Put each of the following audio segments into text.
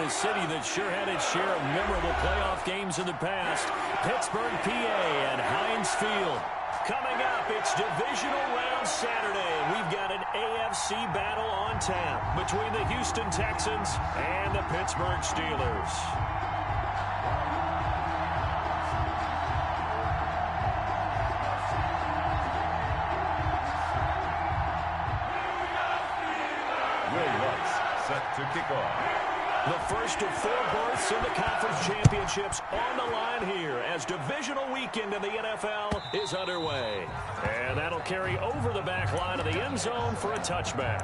a city that sure had its share of memorable playoff games in the past. Pittsburgh, PA at Heinz Field. Coming up, it's Divisional Round Saturday. We've got an AFC battle on tap between the Houston Texans and the Pittsburgh Steelers. Set to kick off. The first of 4 berths in the conference championships on the line here as divisional weekend in the NFL is underway. And that'll carry over the back line of the end zone for a touchback.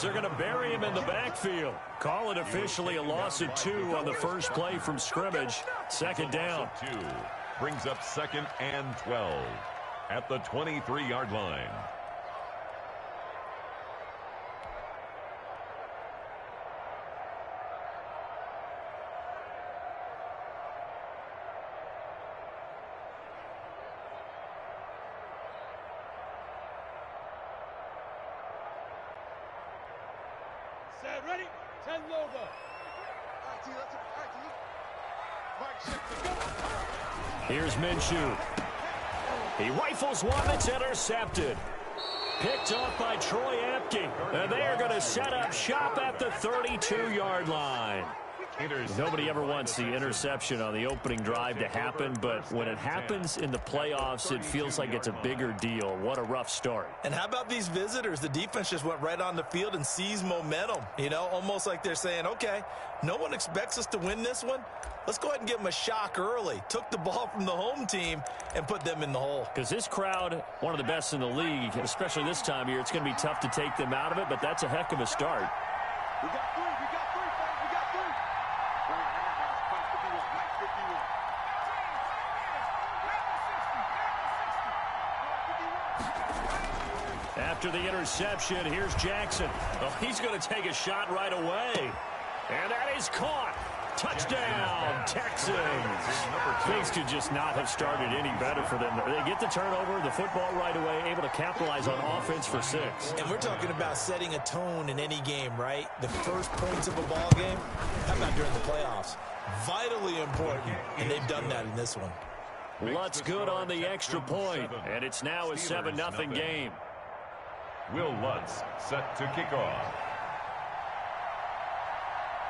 They're going to bury him in the backfield. Call it officially a loss of 2 on the first play from scrimmage. Second down. 2 brings up 2nd and 12 at the 23-yard line. Ready? 10 logo. Here's Minshew. He rifles one that's intercepted. Picked off by Troy Apke. And they are going to set up shop at the 32-yard line. Nobody ever wants the interception on the opening drive to happen, but when it happens in the playoffs, it feels like it's a bigger deal. What a rough start. And how about these visitors? The defense just went right on the field and seized momentum. You know, almost like they're saying, okay, no one expects us to win this one. Let's go ahead and give them a shock early. Took the ball from the home team and put them in the hole. Because this crowd, one of the best in the league, especially this time of year, it's going to be tough to take them out of it, but that's a heck of a start. We got 3. After the interception, here's Jackson. Oh, he's going to take a shot right away. And that is caught. Touchdown, Texans. Things could just not have started any better for them. They get the turnover, the football right away, able to capitalize on offense for 6. And we're talking about setting a tone in any game, right? The first points of a ball game. How about during the playoffs? Vitally important, and they've done that in this one. Lutz good on the extra point, and it's now a 7-0 game. Will Lutz set to kick off.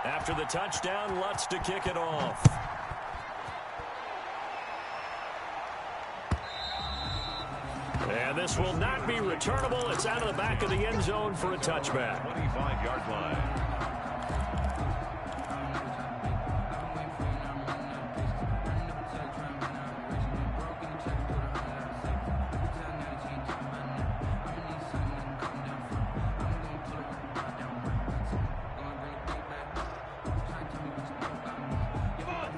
After the touchdown, Lutz to kick it off. And this will not be returnable. It's out of the back of the end zone for a touchback. 25-yard line.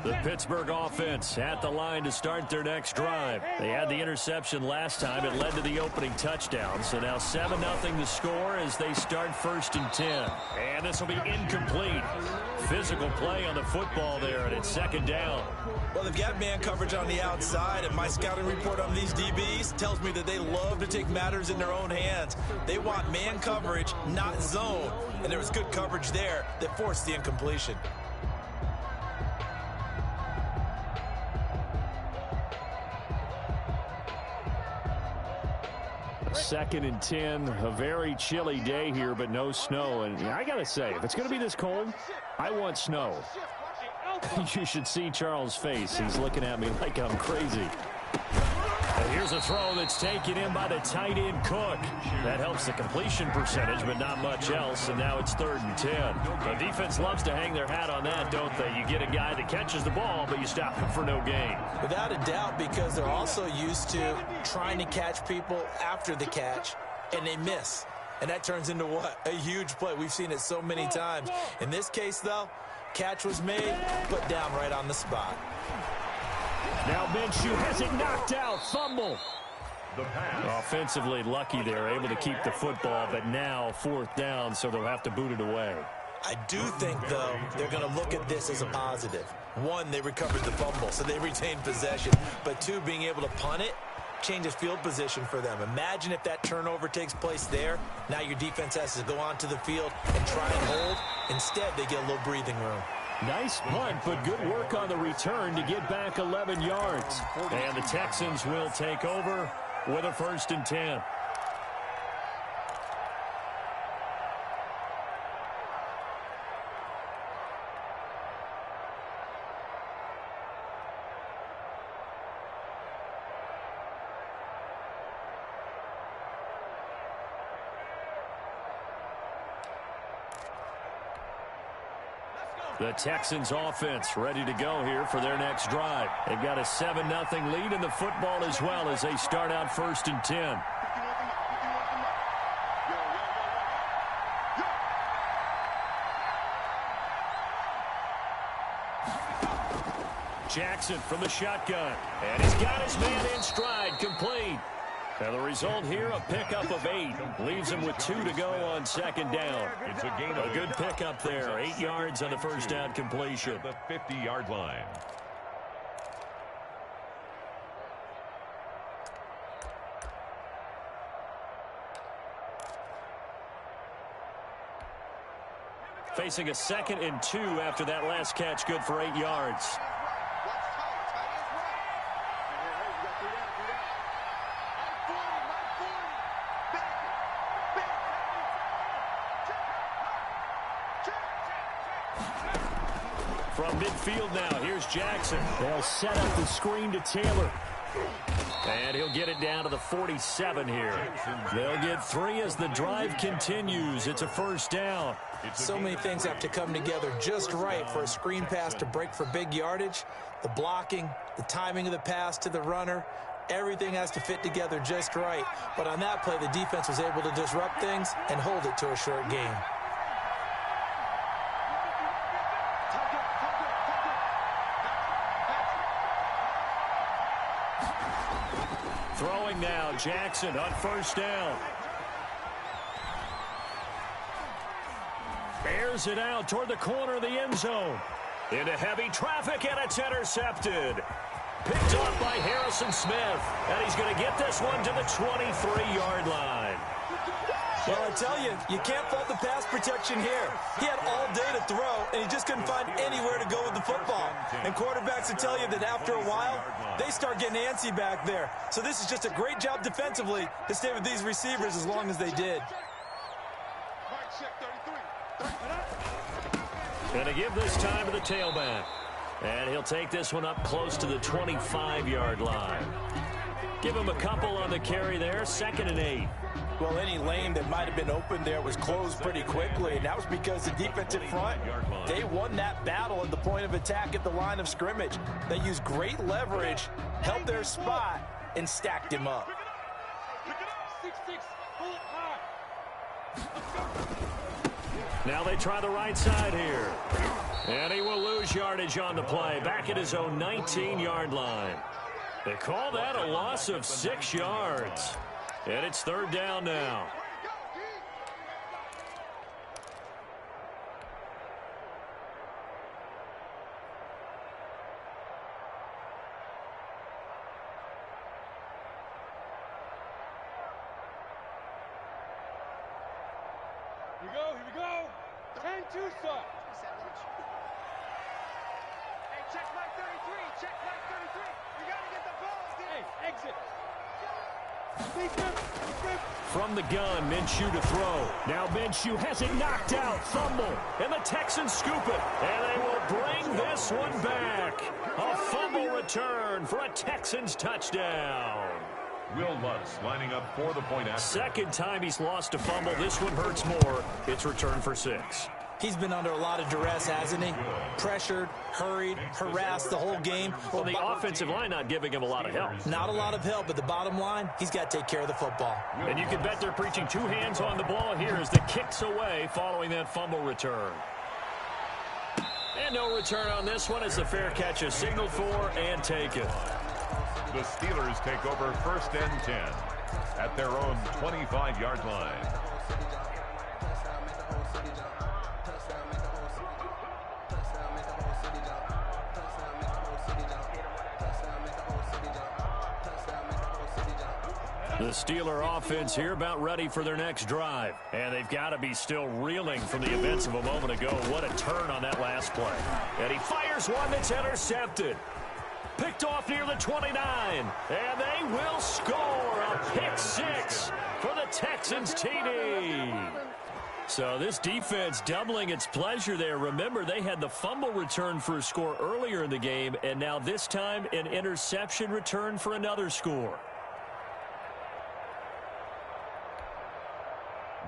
The Pittsburgh offense at the line to start their next drive. They had the interception last time. It led to the opening touchdown. So now 7-0 to score as they start 1st and 10. And this will be incomplete. Physical play on the football there, and it's 2nd down. Well, they've got man coverage on the outside, and my scouting report on these DBs tells me that they love to take matters in their own hands. They want man coverage, not zone. And there was good coverage there that forced the incompletion. 2nd and 10, a very chilly day here, but no snow. And I got to say, if it's going to be this cold, I want snow. You should see Charles' face. He's looking at me like I'm crazy. And here's a throw that's taken in by the tight end Cook. That helps the completion percentage, but not much else. And now it's 3rd and 10. The defense loves to hang their hat on that, don't they? You get a guy that catches the ball, but you stop him for no gain. Without a doubt, because they're also used to trying to catch people after the catch, and they miss. And that turns into what? A huge play. We've seen it so many times. In this case, though, Catch was made, put down right on the spot. Now Minshew has it knocked out. Fumble. The pass. Offensively lucky they're able to keep the football, but now 4th down, so they'll have to boot it away. I do think, though, they're going to look at this as a positive. 1, they recovered the fumble, so they retained possession. But 2, being able to punt it changes field position for them. Imagine if that turnover takes place there. Now your defense has to go onto the field and try and hold. Instead, they get a little breathing room. Nice punt, but good work on the return to get back 11 yards. And the Texans will take over with a 1st and 10. The Texans offense ready to go here for their next drive. They've got a 7-0 lead in the football as well as they start out 1st and 10. Jackson from the shotgun. And he's got his man in stride, complete. And the result here, a pickup of 8. Leaves him with 2 to go on 2nd down. It's a gain of a good pickup there. 8 yards on the 1st down completion. The 50-yard line. Facing a 2nd and 2 after that last catch, good for 8 yards. From midfield now, here's Jackson. They'll set up the screen to Taylor. And he'll get it down to the 47 here. They'll get 3 as the drive continues. It's a 1st down. So many things have to come together just right for a screen pass to break for big yardage. The blocking, the timing of the pass to the runner, everything has to fit together just right. But on that play, the defense was able to disrupt things and hold it to a short game. Throwing now, Jackson on 1st down. Bears it out toward the corner of the end zone. Into heavy traffic, and it's intercepted. Picked off by Harrison Smith. And he's going to get this one to the 23-yard line. Well, I tell you, you can't fault the pass protection here. He had all day to throw, and he just couldn't find anywhere to go with the football. And quarterbacks will tell you that after a while, they start getting antsy back there. So this is just a great job defensively to stay with these receivers as long as they did. Going to give this time to the tailback. And he'll take this one up close to the 25-yard line. Give him a couple on the carry there, 2nd and 8. Well, any lane that might have been open there was closed pretty quickly, and that was because the defensive front, they won that battle at the point of attack at the line of scrimmage. They used great leverage, held their spot, and stacked him up. Now they try the right side here. And he will lose yardage on the play, back at his own 19-yard line. They call that a loss of 6 yards. And it's 3rd down now. Here we go. 10-2 stop. Hey, check my 33. Check my 33. You got to get the ball. Hey, exit. From the gun, Minshew to throw. Now Minshew has it knocked out. Fumble. And the Texans scoop it. And they will bring this one back. A fumble return for a Texans touchdown. Will Lutz lining up for the point after. 2nd time he's lost a fumble. This one hurts more. It's return for 6. He's been under a lot of duress, hasn't he? Pressured, hurried, harassed the whole game. Well, the offensive line not giving him a lot of help. Not a lot of help, but the bottom line, he's got to take care of the football. And you can bet they're preaching 2 hands on the ball here as the kick's away following that fumble return. And no return on this one as the fair catch is signaled for and taken. The Steelers take over 1st and 10 at their own 25-yard line. The Steeler offense here about ready for their next drive. And they've got to be still reeling from the events of a moment ago. What a turn on that last play. And he fires one that's intercepted. Picked off near the 29. And they will score a pick six for the Texans TD. So this defense doubling its pleasure there. Remember, they had the fumble return for a score earlier in the game. And now this time an interception return for another score.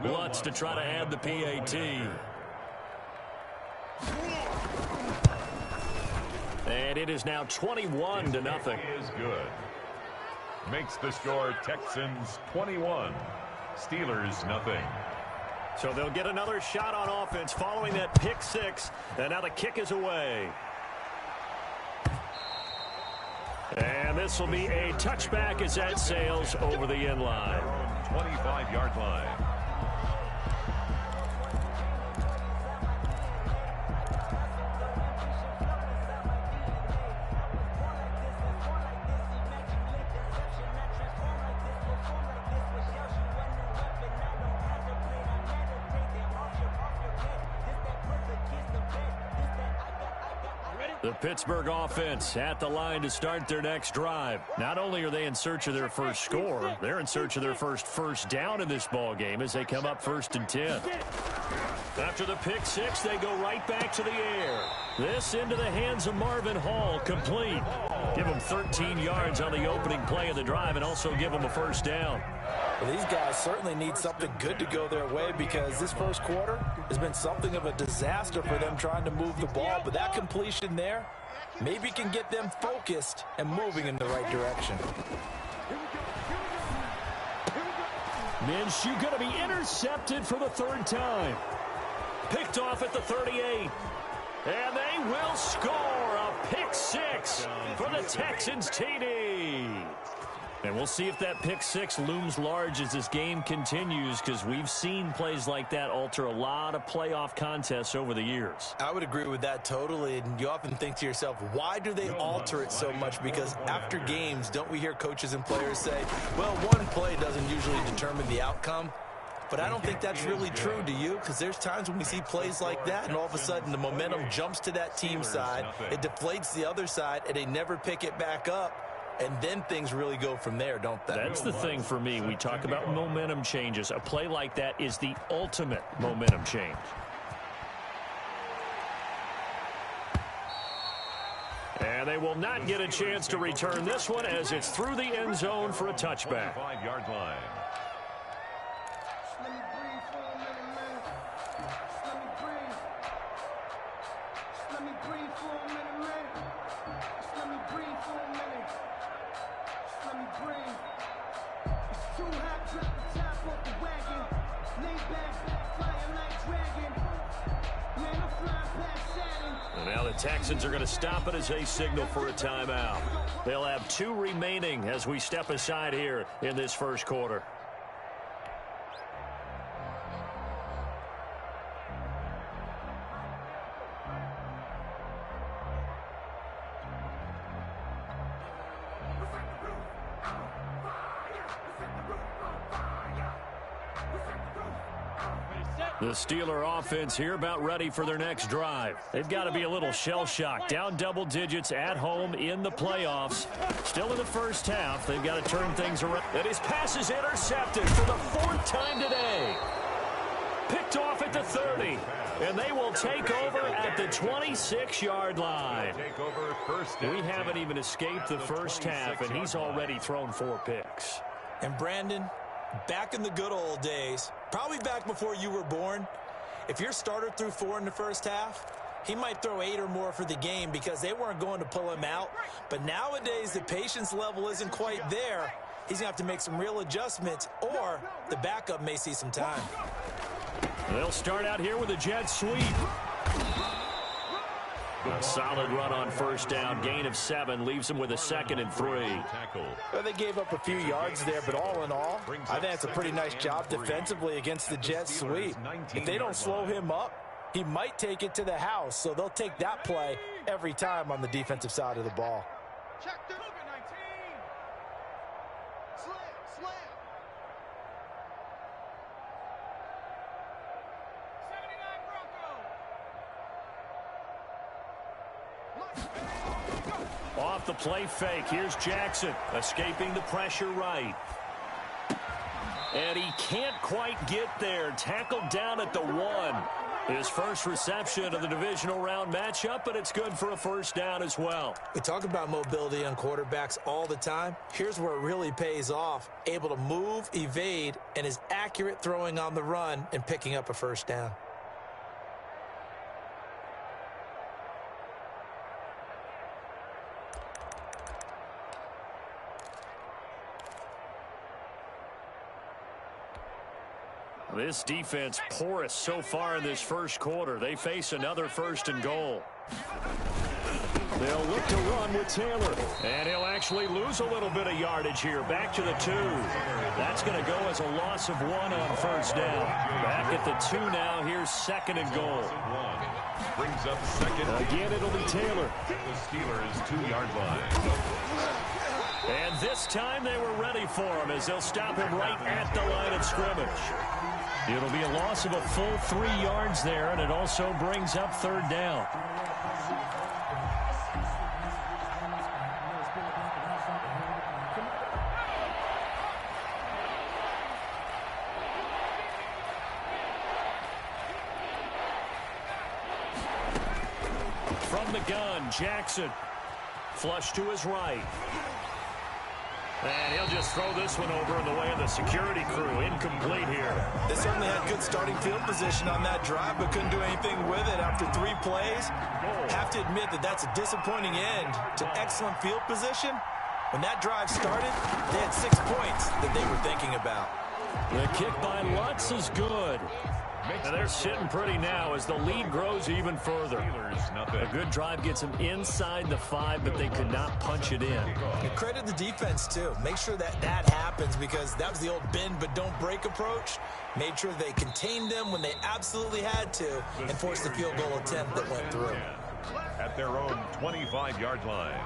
Wants to try to add the PAT. And it is now 21-0. Is good. Makes the score Texans 21, Steelers nothing. So they'll get another shot on offense following that pick six. And now the kick is away. And this will be a touchback as that sails over the end line. 25-yard line. The Pittsburgh offense at the line to start their next drive. Not only are they in search of their first score, they're in search of their first down in this ball game as they come up 1st and 10. After the pick six, they go right back to the air. This into the hands of Marvin Hall, complete. Give him 13 yards on the opening play of the drive and also give him a first down. Well, these guys certainly need something good to go their way because this first quarter has been something of a disaster for them trying to move the ball. But that completion there maybe can get them focused and moving in the right direction. Minshew going to be intercepted for the 3rd time. Picked off at the 38. And they will score a pick six for the Texans TD. And we'll see if that pick six looms large as this game continues, because we've seen plays like that alter a lot of playoff contests over the years. I would agree with that totally. And you often think to yourself, why do they alter it so much? Because after games, don't we hear coaches and players say, well, one play doesn't usually determine the outcome? But I don't think that's really true, do you? Because there's times when we see plays like that, and all of a sudden the momentum jumps to that team side. It deflates the other side, and they never pick it back up. And then things really go from there, don't they? That's the thing for me. We talk about momentum changes. A play like that is the ultimate momentum change. And they will not get a chance to return this one as it's through the end zone for a touchback. 5-yard line. Now the Texans are going to stop it as they signal for a timeout. They'll have 2 remaining as we step aside here in this first quarter. The Steeler offense here about ready for their next drive. They've got to be a little shell-shocked. Down double digits at home in the playoffs. Still in the first half. They've got to turn things around. And his pass is intercepted for the 4th time today. Picked off at the 30. And they will take over at the 26-yard line. We haven't even escaped the first half, and he's already thrown 4 picks. And Brandon, back in the good old days, probably back before you were born, if your starter threw 4 in the first half, he might throw 8 or more for the game because they weren't going to pull him out. But nowadays, the patience level isn't quite there. He's going to have to make some real adjustments, or the backup may see some time. They'll start out here with a jet sweep. A solid run on first down. Gain of 7 leaves them with a 2nd and 3. Well, they gave up a few yards there, but all in all, I think it's a pretty nice job defensively against the jet sweep. If they don't slow him up, he might take it to the house, so they'll take that play every time on the defensive side of the ball. Check the 19. Slam, slam. 79 Bronco. Off the play fake. Here's Jackson escaping the pressure right. And he can't quite get there. Tackled down at the 1. His first reception of the divisional round matchup, but it's good for a first down as well. We talk about mobility on quarterbacks all the time. Here's where it really pays off. Able to move, evade, and is accurate throwing on the run and picking up a first down. This defense porous so far in this first quarter. They face another 1st and goal. They'll look to run with Taylor. And he'll actually lose a little bit of yardage here. Back to the 2. That's going to go as a loss of 1 on first down. Back at the 2 now. Here's 2nd and goal. Brings up 2nd. Again, it'll be Taylor. The Steelers' 2-yard line. And this time they were ready for him as they'll stop him right at the line of scrimmage. It'll be a loss of a full 3 yards there, and it also brings up 3rd down. From the gun, Jackson. Flush to his right. And he'll just throw this one over in the way of the security crew. Incomplete here. They certainly had good starting field position on that drive, but couldn't do anything with it after 3 plays. Have to admit that that's a disappointing end to excellent field position. When that drive started, they had 6 points that they were thinking about. The kick by Lutz is good. And they're sitting pretty now as the lead grows even further. A good drive gets them inside the 5, but they could not punch it in. And credit the defense, too. Make sure that that happens because that was the old bend but don't break approach. Made sure they contained them when they absolutely had to and forced the field goal attempt that went through. At their own 25-yard line.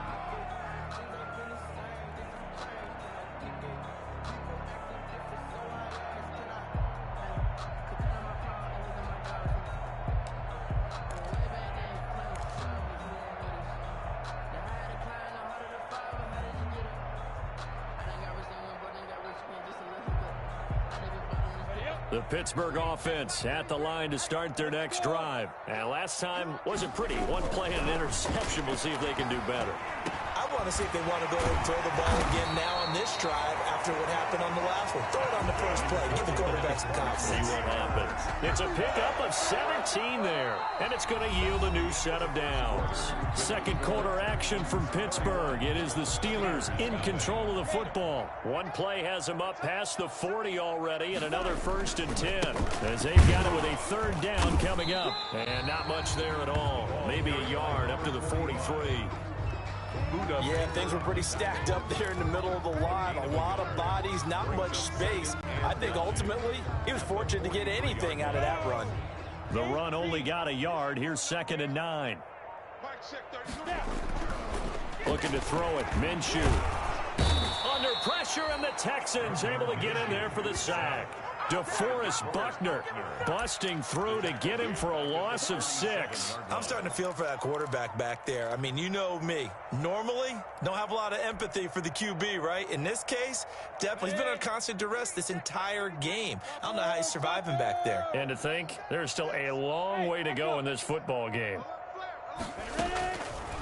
The Pittsburgh offense at the line to start their next drive. And last time wasn't pretty. 1 play and an interception. We'll see if they can do better. I want to see if they want to go ahead and throw the ball again now on this drive after what happened on the last one. Throw it on the first play. Give the quarterback some confidence. See what happens. It's a pickup of 17 there. And it's going to yield a new set of downs. Second quarter action from Pittsburgh. It is the Steelers in control of the football. 1 play has them up past the 40 already and another 1st and 10. As they've got it with a 3rd down coming up. And not much there at all. Maybe a yard up to the 43. Yeah, things were pretty stacked up there in the middle of the line. A lot of bodies, not much space. I think ultimately he was fortunate to get anything out of that run. The run only got a yard. Here's 2nd and 9. Looking to throw it. Minshew. Under pressure, and the Texans able to get in there for the sack. DeForest Buckner busting through to get him for a loss of 6. I'm starting to feel for that quarterback back there. I mean, you know me. Normally, don't have a lot of empathy for the QB, right? In this case, definitely. He's been on constant duress this entire game. I don't know how he's surviving back there. And to think, there's still a long way to go in this football game.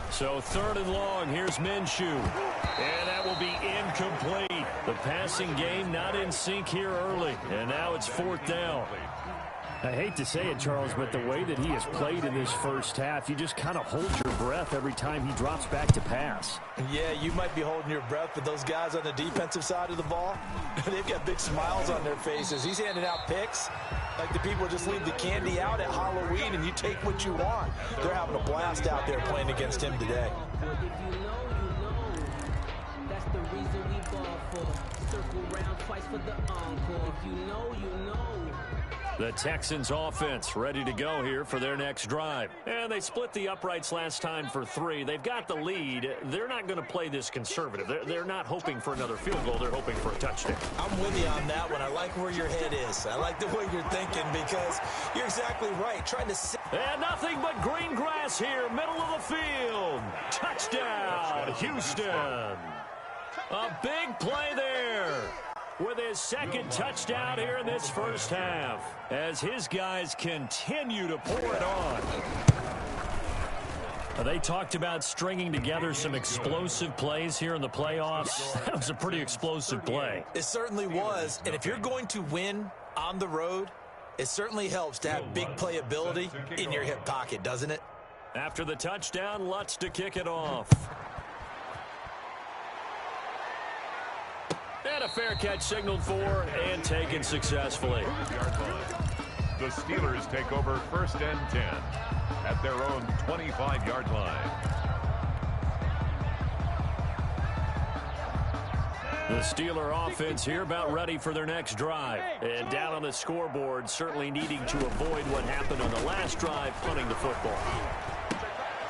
So 3rd and long, here's Minshew. And that will be incomplete. The passing game not in sync here early. And now it's 4th down. I hate to say it, Charles, but the way that he has played in this first half, you just kind of hold your breath every time he drops back to pass. Yeah, you might be holding your breath, but those guys on the defensive side of the ball, they've got big smiles on their faces. He's handing out picks. Like the people just leave the candy out at Halloween and you take what you want. They're having a blast out there playing against him today. If you know, you know. That's the reason we ball for. Circle round twice for the encore. If you know, you know. The Texans offense ready to go here for their next drive. And they split the uprights last time for 3. They've got the lead. They're not going to play this conservative. They're not hoping for another field goal. They're hoping for a touchdown. I'm with you on that one. I like where your head is. I like the way you're thinking because you're exactly right. Trying to... And nothing but green grass here, middle of the field. Touchdown, Houston. A big play there with his second touchdown here in this first half as his guys continue to pour it on. They talked about stringing together some explosive plays here in the playoffs. That was a pretty explosive play. It certainly was, and if you're going to win on the road, it certainly helps to have big playability in your hip pocket, doesn't it? After the touchdown, Lutz to kick it off. And a fair catch signaled for and taken successfully. The Steelers take over 1st and 10 at their own 25-yard line. The Steeler offense here about ready for their next drive. And down on the scoreboard, certainly needing to avoid what happened on the last drive, punting the football.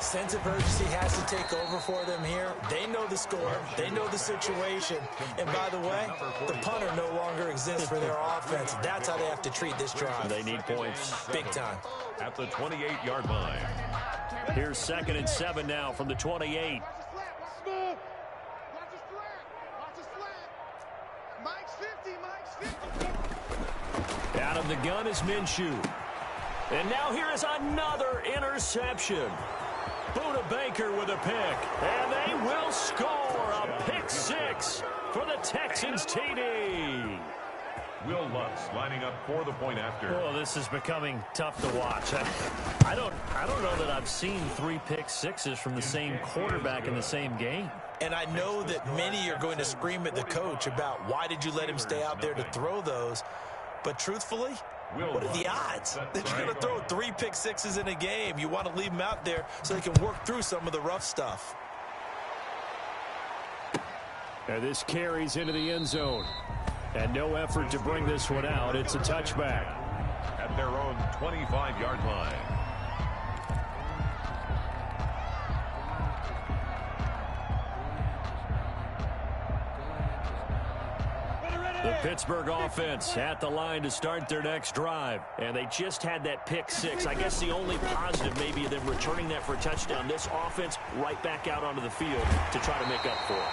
Sense of urgency has to take over for them here. They know the score. They know the situation. And by the way, the punter no longer exists for their offense. That's how they have to treat this drive. They need points. Big time. At the 28-yard line. Here's 2nd and 7 now from the 28. Out of the gun is Minshew. And now here is another interception. Buda Baker with a pick, and they will score a pick 6 for the Texans TD. Will Lutz lining up for the point after. Oh, this is becoming tough to watch. I don't know that I've seen 3 pick 6s from the same quarterback in the same game. And I know that many are going to scream at the coach about why did you let him stay out there to throw those. But truthfully, what are the odds that you're going to throw 3 pick 6s in a game? You want to leave them out there so they can work through some of the rough stuff. And this carries into the end zone. And no effort to bring this one out. It's a touchback. At their own 25-yard line. The Pittsburgh offense at the line to start their next drive. And they just had that pick 6. I guess the only positive maybe of them returning that for a touchdown. This offense right back out onto the field to try to make up for it.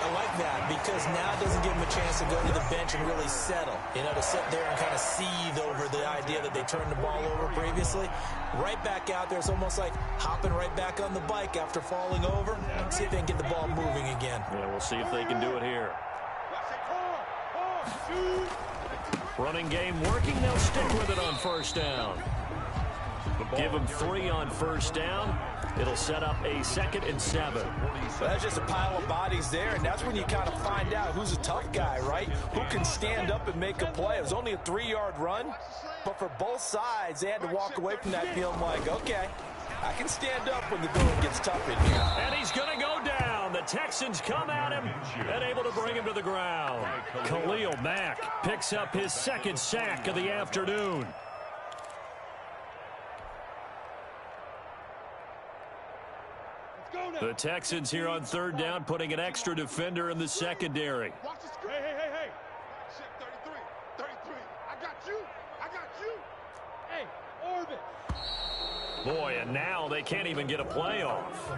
I like that because now it doesn't give them a chance to go to the bench and really settle. You know, to sit there and kind of seethe over the idea that they turned the ball over previously. Right back out there. It's almost like hopping right back on the bike after falling over. See if they can get the ball moving again. Yeah, we'll see if they can do it here. Running game working. They'll stick with it on first down. Give them 3 on first down. It'll set up a 2nd and 7. Well, that's just a pile of bodies there, and that's when you kind of find out who's a tough guy, right? Who can stand up and make a play. It was only a 3-yard run, but for both sides, they had to walk away from that feeling like, okay, I can stand up when the going gets tough in here. And he's going to go down. The Texans come at him and able to bring him to the ground. Khalil Mack picks up his 2nd sack of the afternoon. The Texans here on 3rd down, putting an extra defender in the secondary. Hey. Check 33. I got you. Hey, Orbit. Boy, and now they can't even get a play off.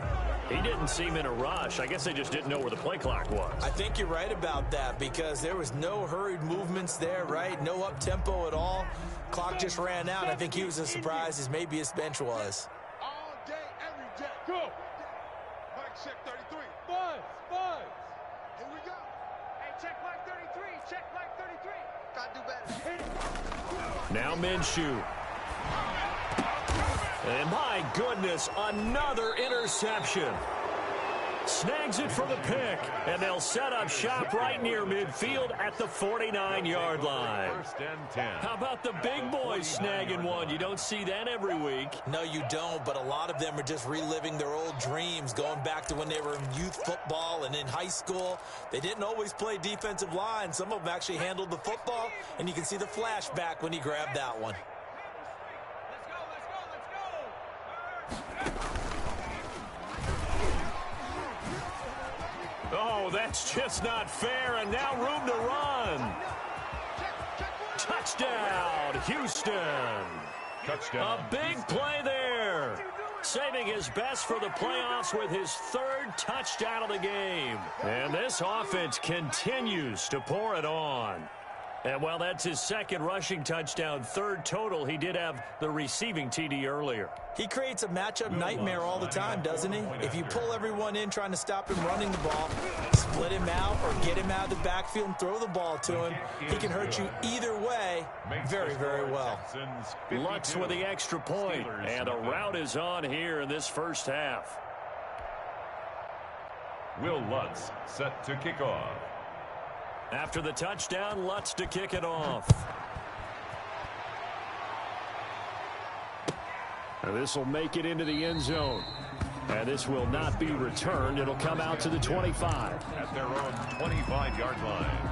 He didn't seem in a rush. I guess they just didn't know where the play clock was. I think you're right about that because there was no hurried movements there, right? No up-tempo at all. Clock just ran out. I think he was as surprised as maybe his bench was. All day, every day. Go. Mike, check 33. Buzz. Here we go. Hey, check Mike 33. Check Mike 33. Gotta do better. Now Minshew. And my goodness, another interception. Snags it for the pick, and they'll set up shop right near midfield at the 49-yard line. First and 10. How about the big boys snagging one? You don't see that every week. No, you don't, but a lot of them are just reliving their old dreams, going back to when they were in youth football and in high school. They didn't always play defensive line. Some of them actually handled the football, and you can see the flashback when he grabbed that one. Oh, that's just not fair, and now room to run. Touchdown, Houston. Touchdown. A big play there. Saving his best for the playoffs with his third touchdown of the game. And this offense continues to pour it on. And while that's his second rushing touchdown, third total, he did have the receiving TD earlier. He creates a matchup nightmare all the time, doesn't he? If you pull everyone in trying to stop him running the ball, split him out or get him out of the backfield and throw the ball to him, he can hurt you either way very, very well. Lutz with the extra point, and a rout is on here in this first half. Will Lutz set to kick off. After the touchdown, Lutz to kick it off. And this will make it into the end zone. And this will not be returned. It'll come out to the 25. At their own 25-yard line.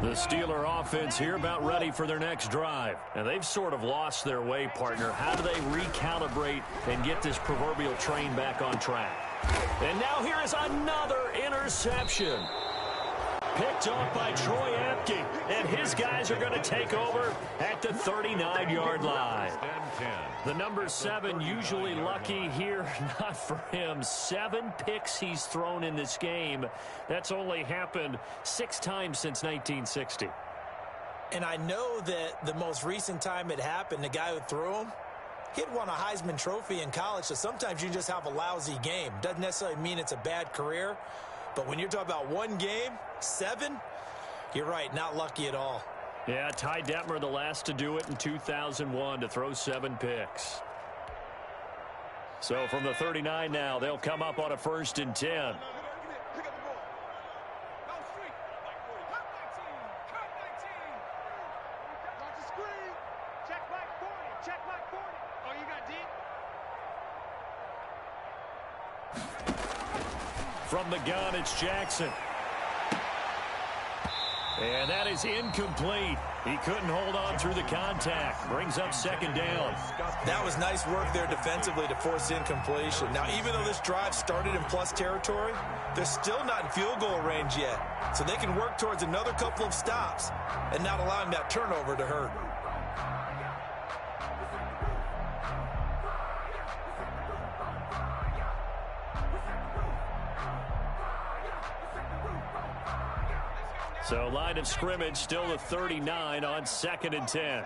The Steeler offense here about ready for their next drive. And they've sort of lost their way, partner. How do they recalibrate and get this proverbial train back on track? And now here is another interception. Picked off by Troy Apke. And his guys are going to take over at the 39-yard line. The number 7 usually lucky here. Not for him. 7 picks he's thrown in this game. That's only happened 6 times since 1960. And I know that the most recent time it happened, the guy who threw him, he'd won a Heisman Trophy in college, so sometimes you just have a lousy game. Doesn't necessarily mean it's a bad career. But when you're talking about one game, 7, you're right, not lucky at all. Yeah, Ty Detmer, the last to do it in 2001, to throw 7 picks. So from the 39 now, they'll come up on a 1st and 10. From the gun, it's Jackson. And that is incomplete. He couldn't hold on through the contact. Brings up 2nd down. That was nice work there defensively to force incompletion. Now, even though this drive started in plus territory, they're still not in field goal range yet. So they can work towards another couple of stops and not allowing that turnover to hurt. So line of scrimmage still the 39 on 2nd and 10.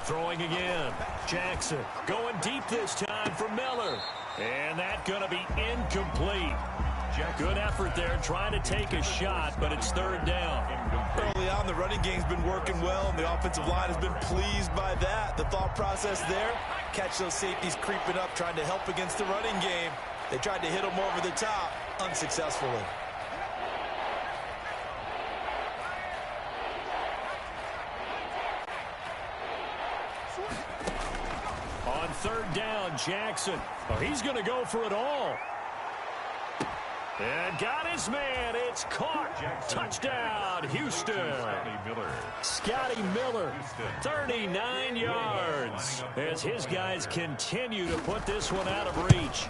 Throwing again. Jackson going deep this time for Miller. And that's going to be incomplete. Good effort there trying to take a shot, but it's 3rd down. Early on, the running game's been working well, and the offensive line has been pleased by that. The thought process there, catch those safeties creeping up, trying to help against the running game. They tried to hit them over the top, unsuccessfully. On 3rd down, Jackson. Oh, he's going to go for it all. And got his man. It's caught. Touchdown, Houston. Scotty Miller, 39 yards. As his guys continue to put this one out of reach.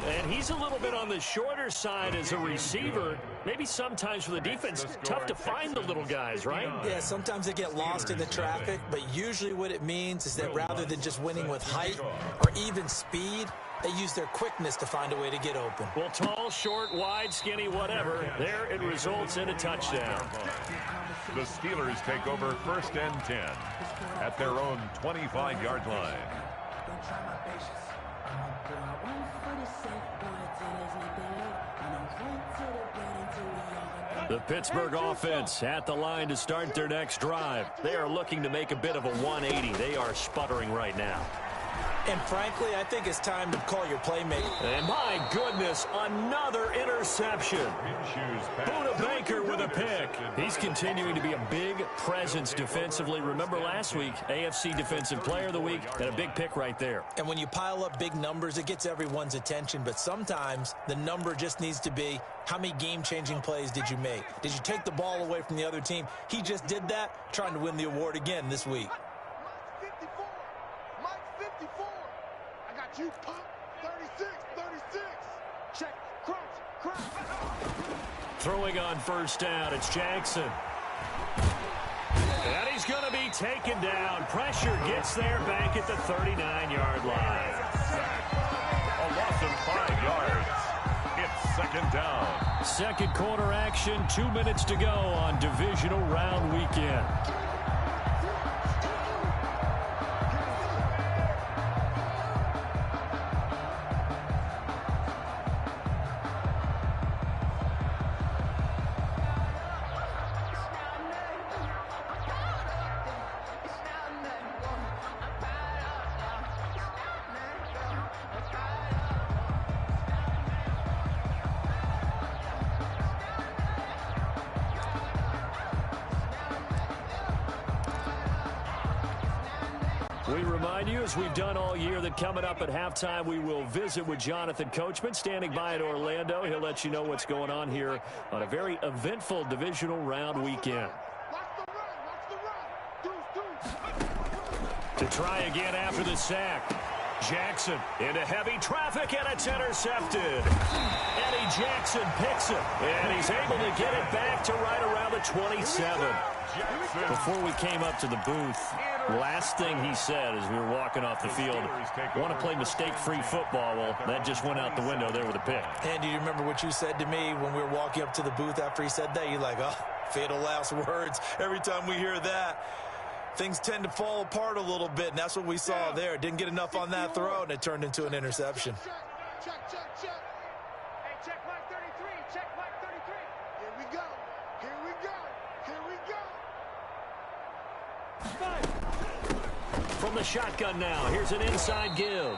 And he's a little bit on the shorter side as a receiver. Maybe sometimes for the defense, tough to find the little guys, right? Yeah, sometimes they get lost in the traffic, but usually what it means is that rather than just winning with height or even speed, they use their quickness to find a way to get open. Well, tall, short, wide, skinny, whatever. There it results in a touchdown. The Steelers take over 1st and 10 at their own 25-yard line. The Pittsburgh offense at the line to start their next drive. They are looking to make a bit of a 180. They are sputtering right now. And frankly, I think it's time to call your playmaker. And my goodness, another interception. Buda Baker with a pick. He's continuing to be a big presence defensively. Remember last week, AFC Defensive Player of the Week, and a big pick right there. And when you pile up big numbers, it gets everyone's attention. But sometimes the number just needs to be, how many game-changing plays did you make? Did you take the ball away from the other team? He just did that, trying to win the award again this week. You pump 36. Check, crunch. Throwing on first down, it's Jackson. And he's going to be taken down. Pressure gets there back at the 39-yard line. A loss of 5 yards. It's second down. Second quarter action, 2 minutes to go on divisional round weekend. We remind you, as we've done all year, that coming up at halftime, we will visit with Jonathan Coachman, standing by in Orlando. He'll let you know what's going on here on a very eventful divisional round weekend. To try again after the sack. Jackson into heavy traffic, and it's intercepted. Eddie Jackson picks it, and he's able to get it back to right around the 27. Before we came up to the booth, last thing he said as we were walking off the field, want to play mistake-free football. Well, that just went out the window there with a pick. And do you remember what you said to me when we were walking up to the booth after he said that? You're like, oh, fatal last words. Every time we hear that, things tend to fall apart a little bit, and that's what we saw there. Didn't get enough on that throw, and it turned into an interception. Check. Hey, check mark 33. Check mark 33. Here we go. From the shotgun now, here's an inside give.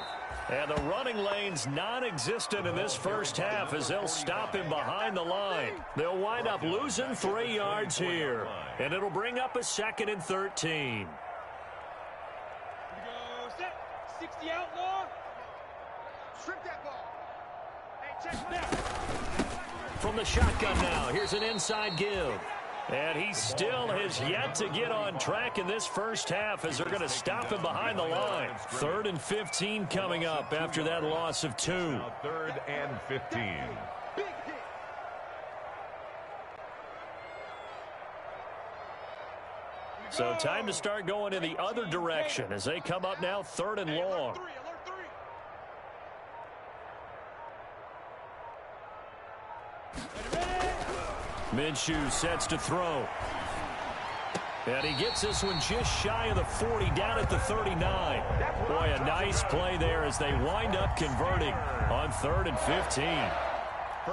And the running lane's non-existent in this first half as they'll stop him behind the line. They'll wind up losing 3 yards here. And it'll bring up a 2nd and 13. Here we go, set. 60 outlaw. Strip that ball. Hey, check that. From the shotgun now, here's an inside give. And he still has yet to get on track in this first half as they're going to stop him behind the line. 3rd and 15 coming up after that loss of 2. Now 3rd and 15. Big hit. So time to start going in the other direction as they come up now 3rd and long. Alert 3. Minshew sets to throw. And he gets this one just shy of the 40, down at the 39. Boy, a nice play there as they wind up converting on 3rd and 15.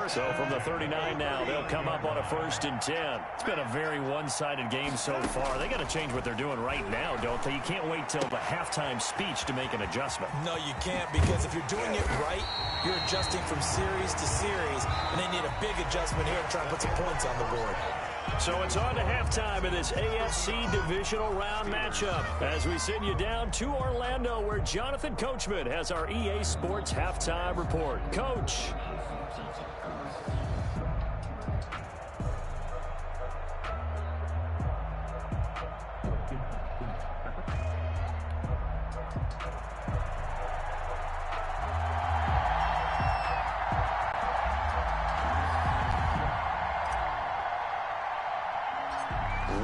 So from the 39 now, they'll come up on a 1st and 10. It's been a very one-sided game so far. They got to change what they're doing right now, don't they? You can't wait till the halftime speech to make an adjustment. No, you can't, because if you're doing it right, you're adjusting from series to series, and they need a big adjustment here to try and put some points on the board. So it's on to halftime in this AFC divisional round matchup as we send you down to Orlando where Jonathan Coachman has our EA Sports halftime report. Coach.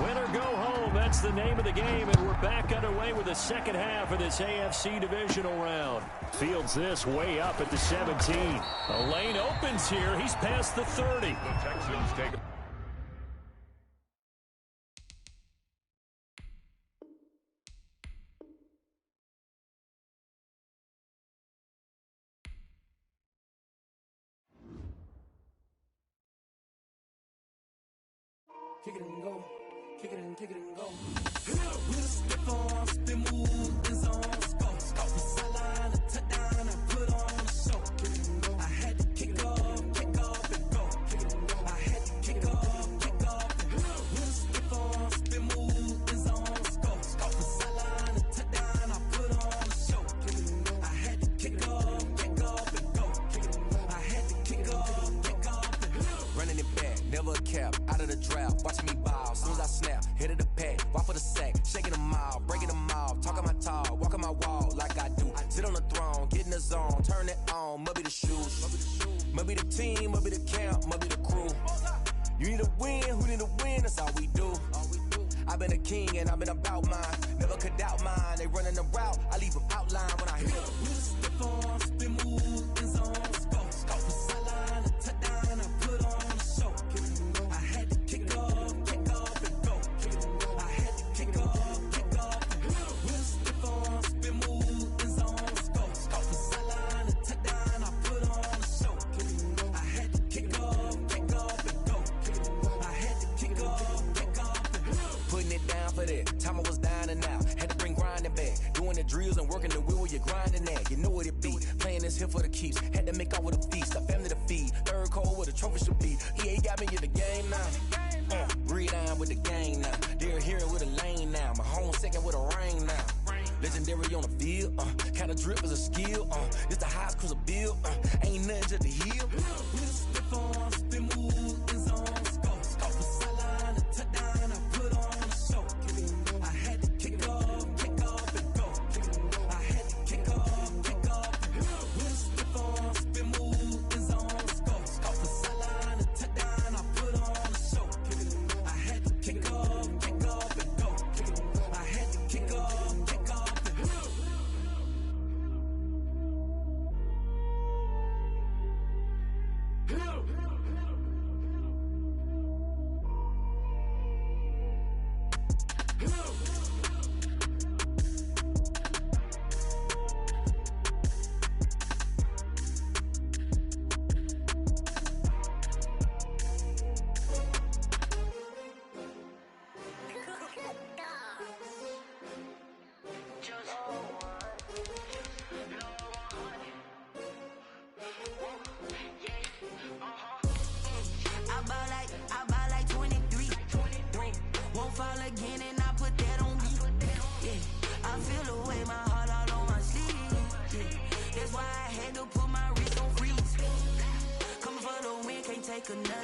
Win or go home, that's the name of the game, and we're back underway with the second half of this AFC divisional round. Fields this way up at the 17. A lane opens here. He's past the 30. The Texans take kick it and go. Kick it and go. With a stiff arm, spin move, in zone, score. Off the sideline, a touchdown, I put on a show. I had to kick off and go. I had to kick off and go. With a stiff arm, spin move, in zone, score. Off the sideline, a touchdown, I put on a show. I had to kick off and go. I had to kick off and go. Running it back, never a cap, out of the drought, watching me ball, soon as I snap, head of the pack, walk for the sack, shaking them all, breaking them all, talking my talk, walking my wall like I do, sit on the throne, get in the zone, turn it on, must be the shoes, must be the team, must be the camp, must be the crew, you need a win, who need a win, that's all we do, I've been a king and I've been about mine, never could doubt mine, they running the route, I leave them outline when I hit them. With a stiff arm, spin move, in zone, score, off the sideline, a touchdown, I put on a show. I had to kick off and go. I had to kick off and go. With a stiff arm, spin move, in zone, score, off the sideline, a touchdown, I put on a show. I had to kick off and go. I had to kick off and go. Putting it down for that, time I was down and out, had to bring grinding back, doing the drills and working the wheel where you're grinding at, you know what it be, playing this here for the keeps, had to make off with a feast, a family to feed, third cold where the trophy should be, EA got me in the game now, breathe down with the gang now, they're here with a lane now, my home second with a rain now, legendary on the field, kinda drip is a skill, it's the highest cruiser bill, ain't nothing to the hill. With a stiff arm, spin move, in zone, score, off the sideline, a touchdown, I put on a show. I had to kick off and go. I had to kick off and go. With a stiff arm, spin move, in zone, score, off the sideline, a touchdown, I put on a show. I had to kick off and go. I had to kick off and go. I buy like 23. Won't fall again and I put that on me. Yeah, I feel the way, my heart all on my sleeve. Yeah, that's why I had to put my wrist on freeze. Coming for the win, can't take another.